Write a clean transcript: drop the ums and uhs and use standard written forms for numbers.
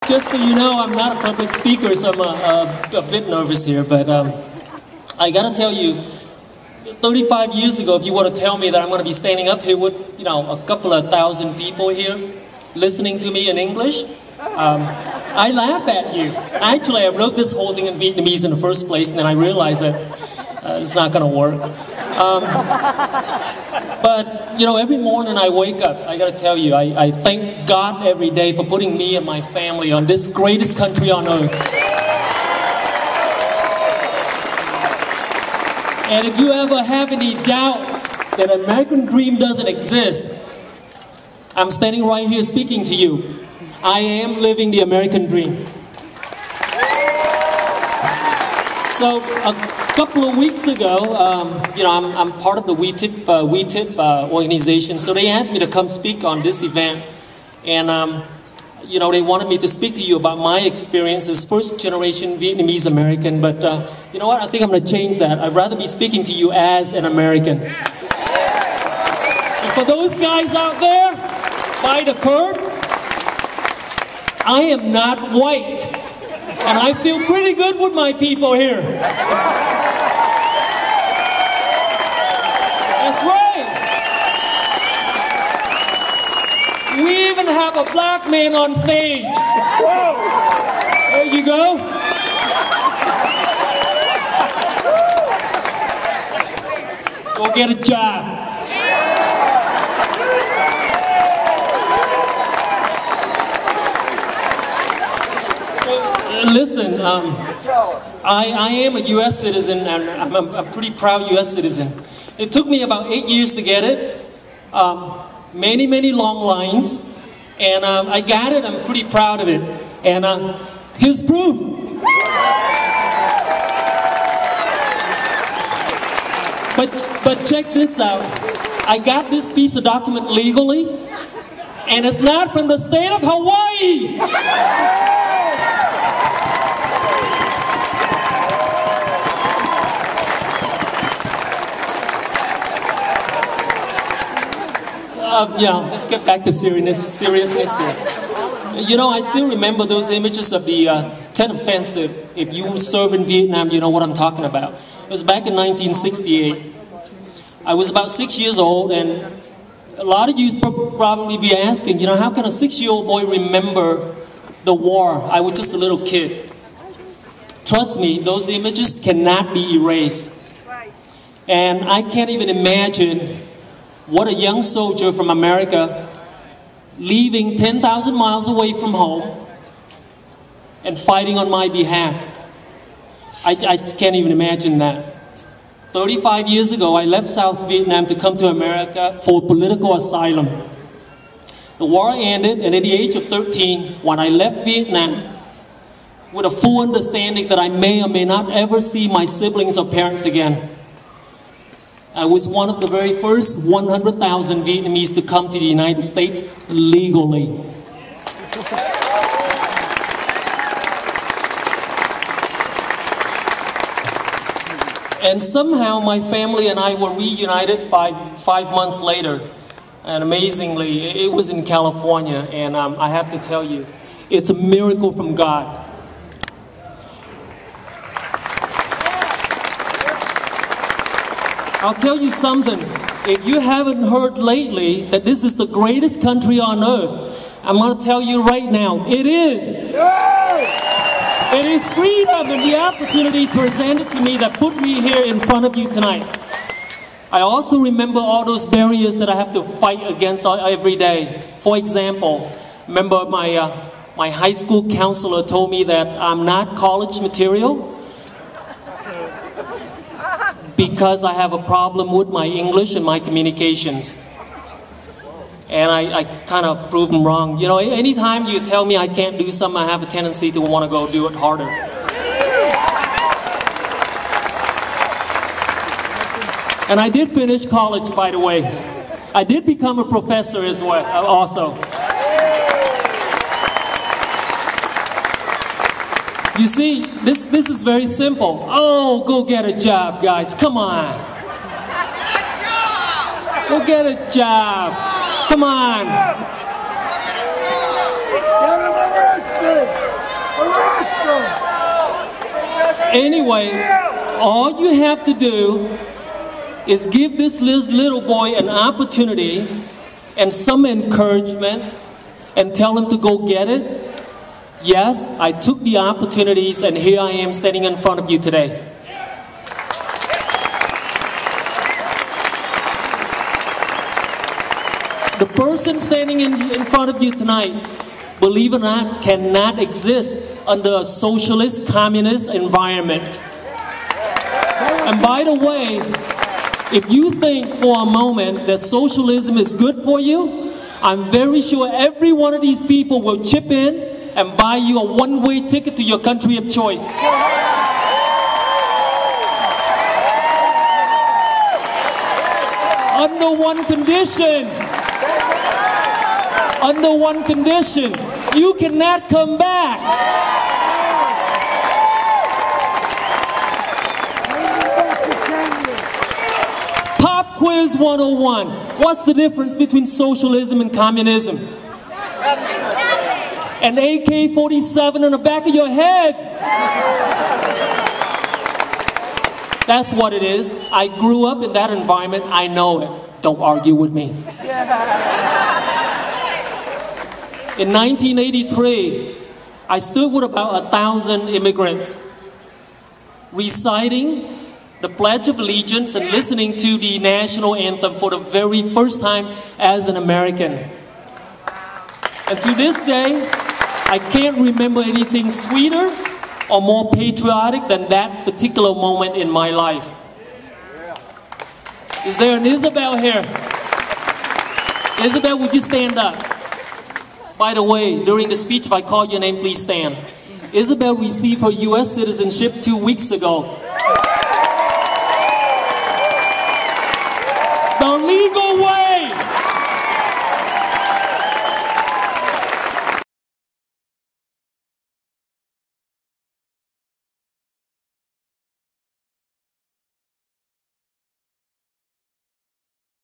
Just so you know, I'm not a public speaker, so I'm a bit nervous here, but I gotta tell you, 35 years ago, if you were to tell me that I'm gonna be standing up here with, a couple of thousand people here listening to me in English, I laugh at you. Actually, I wrote this whole thing in Vietnamese in the first place, and then I realized that it's not gonna work. But, every morning I wake up, I gotta tell you, I thank God every day for putting me and my family on this greatest country on earth. And if you ever have any doubt that American dream doesn't exist, I'm standing right here speaking to you. I am living the American dream. So a couple of weeks ago, I'm part of the WeTip organization, so they asked me to come speak on this event, and they wanted me to speak to you about my experience as first-generation Vietnamese American, but you know what, I think I'm going to change that. I'd rather be speaking to you as an American. And for those guys out there, by the curb, I am not white, and I feel pretty good with my people here. That's right. We even have a black man on stage. There you go. Go get a job. Listen, I am a U.S. citizen, and I'm a pretty proud U.S. citizen. It took me about 8 years to get it. Many, many long lines, and I got it. I'm pretty proud of it. And here's proof. But check this out. I got this piece of document legally, and it's not from the state of Hawaii. Let's get back to seriousness here. I still remember those images of the Tet Offensive. If you serve in Vietnam, you know what I'm talking about. It was back in 1968. I was about 6 years old, and a lot of you probably be asking, how can a 6-year-old boy remember the war? I was just a little kid. Trust me, those images cannot be erased. And I can't even imagine what a young soldier from America leaving 10,000 miles away from home and fighting on my behalf. I can't even imagine that. 35 years ago, I left South Vietnam to come to America for political asylum. The war ended, and at the age of 13, when I left Vietnam, with a full understanding that I may or may not ever see my siblings or parents again, I was one of the very first 100,000 Vietnamese to come to the United States legally. And somehow my family and I were reunited five months later. And amazingly, it was in California. And I have to tell you, it's a miracle from God. I'll tell you something, if you haven't heard lately that this is the greatest country on earth, I'm going to tell you right now, it is. It is freedom and the opportunity presented to me that put me here in front of you tonight. I also remember all those barriers that I have to fight against every day. For example, remember my high school counselor told me that I'm not college material because I have a problem with my English and my communications. And I kind of proved them wrong. Anytime you tell me I can't do something, I have a tendency to want to go do it harder. And I did finish college, by the way. I did become a professor as well, also. You see, this is very simple. Oh, go get a job, guys. Come on. Go get a job. Come on. Anyway, all you have to do is give this little boy an opportunity and some encouragement and tell him to go get it. Yes, I took the opportunities and here I am standing in front of you today. The person standing in front of you tonight, believe it or not, cannot exist under a socialist, communist environment. And by the way, if you think for a moment that socialism is good for you, I'm very sure every one of these people will chip in and buy you a one-way ticket to your country of choice. Under one condition, you cannot come back. Pop quiz 101. What's the difference between socialism and communism? An AK-47 in the back of your head. That's what it is. I grew up in that environment. I know it. Don't argue with me. In 1983, I stood with about 1,000 immigrants, reciting the Pledge of Allegiance and listening to the national anthem for the very first time as an American. And to this day, I can't remember anything sweeter or more patriotic than that particular moment in my life. Is there an Isabel here? Isabel, would you stand up? By the way, during the speech, if I call your name, please stand. Isabel received her U.S. citizenship 2 weeks ago.